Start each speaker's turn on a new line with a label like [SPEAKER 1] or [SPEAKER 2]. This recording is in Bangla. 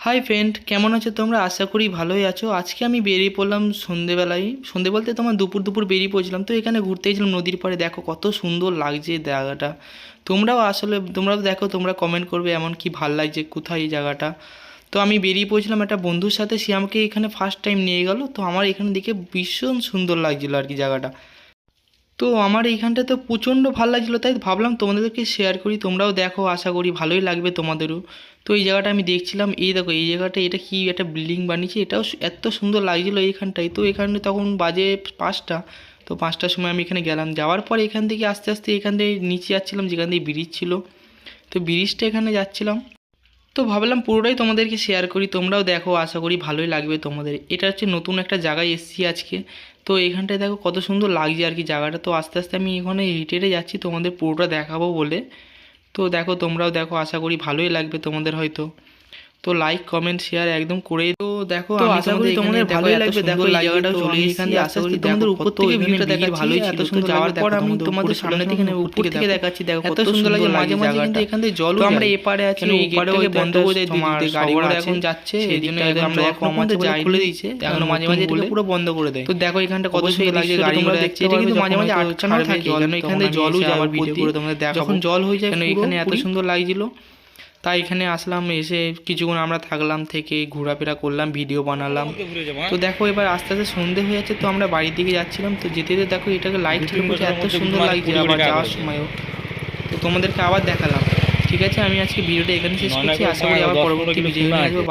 [SPEAKER 1] হাই ফ্রেন্ড, কেমন আছো তোমরা? আশা করি ভালোই আছো। আজকে আমি বেরিয়ে পড়লাম সন্ধেবেলায়। সন্ধে বলতে তোমার দুপুর দুপুর বেরিয়ে পড়ছিলাম। তো এখানে ঘুরতে গেছিলাম নদীর পাড়ে। দেখো কত সুন্দর লাগছে এই জায়গাটা। তোমরাও দেখো, তোমরা কমেন্ট করবে এমন কি ভাল লাগছে, কোথায় এই জায়গাটা। তো আমি বেরিয়ে পড়েছিলাম একটা বন্ধুর সাথে, সে আমাকে এখানে ফার্স্ট টাইম নিয়ে গেল। তো আমার এখানে দেখে ভীষণ সুন্দর লাগছিলো আর কি জায়গাটা। তো আমার এইখানটা তো প্রচণ্ড ভালো লাগছিলো, তাই ভাবলাম তোমাদেরকে শেয়ার করি, তোমরাও দেখো, আশা করি ভালোই লাগবে তোমাদেরও। তো এই জায়গাটা আমি দেখছিলাম, এই দেখো এই জায়গাটা, এটা কি একটা বিল্ডিং বানিয়েছে, এটাও এত সুন্দর লাগছিলো এইখানটায়। তো এখানে তখন বাজে 5টা। তো 5টার সময় আমি এখানে গেলাম, যাওয়ার পর এখান থেকে আস্তে আস্তে এখান থেকে নিচে যাচ্ছিলাম, যেখান দিয়ে ব্রিজ ছিল। তো ব্রিজটা এখানে যাচ্ছিলাম। তো ভাবলাম পুরোটাই তোমাদেরকে শেয়ার করি, তোমরাও দেখো, আশা করি ভালোই লাগবে তোমাদের। এটা হচ্ছে নতুন একটা জায়গায় এসেছি আজকে। তো এখানটায় দেখো কত সুন্দর লাগছে আর কি জায়গাটা। তো আস্তে আস্তে আমি এখানে হেঁটে হেঁটে যাচ্ছি, তোমাদের পুরোটা দেখাবো বলে। তো দেখো, তোমরাও দেখো, আশা করি ভালোই লাগবে তোমাদের হয়তো। তো লাইক কমেন্ট শেয়ার একদম করে। তো দেখো,
[SPEAKER 2] তো
[SPEAKER 1] আমি
[SPEAKER 2] আশা করি তোমাদের
[SPEAKER 1] ভালোই
[SPEAKER 2] ভালোই
[SPEAKER 1] লাগবে।
[SPEAKER 2] লাগবে।
[SPEAKER 1] দেখো এই জায়গাটাও চলে এসেছি, আশা করি তোমাদের উপর থেকে ভিউটা দেখাচ্ছি, ভালোই ছিল। তো যাওয়ার পর আমি তোমাদের সামনে থেকে উপর থেকে দেখাচ্ছি, দেখো কত সুন্দর লাগে। মাঝে মাঝে কিন্তু এখান থেকে জল, তো আমরা এপারে আছি, এই গেটটাকে বন্ধ করে দিয়ে দিতে গাড়ি ঘোড়া এখন যাচ্ছে, এই জন্য আমরা কম আছে বলে খুলে দিয়েছে। এখন মাঝে মাঝে এটাকে পুরো বন্ধ করে দেয়। তো দেখো এখানটা কত সুন্দর লাগছে, গাড়ি ঘোড়া যাচ্ছে। এটা কিন্তু মাঝে মাঝে আটকানো থাকে, কারণ এখান থেকে জলও যায়। আবার ভিডিও করে তোমাদের দেখাবো যখন জল হয়ে যায়। এখানে এত সুন্দর লাগছিল, তাই এখানে আসলাম। এসে কিছুক্ষণ আমরা থাকলাম, থেকে ঘোরাফেরা করলাম, ভিডিও বানালাম। তো দেখো এবার আস্তে আস্তে সন্ধে হয়ে যাচ্ছে, তো আমরা বাড়ির দিকে যাচ্ছিলাম। তো যেতে যেতে দেখো এটাকে লাইট ঠিক করছে, এত সুন্দর লাগছে আবার যাওয়ার সময়ও। তো তোমাদেরকে আবার দেখালাম। ঠিক আছে, আমি আজকে ভিডিওটা এখানে শেষ করছি। আশা করি আবার পরবর্তী ভিডিও নিয়ে আসবো।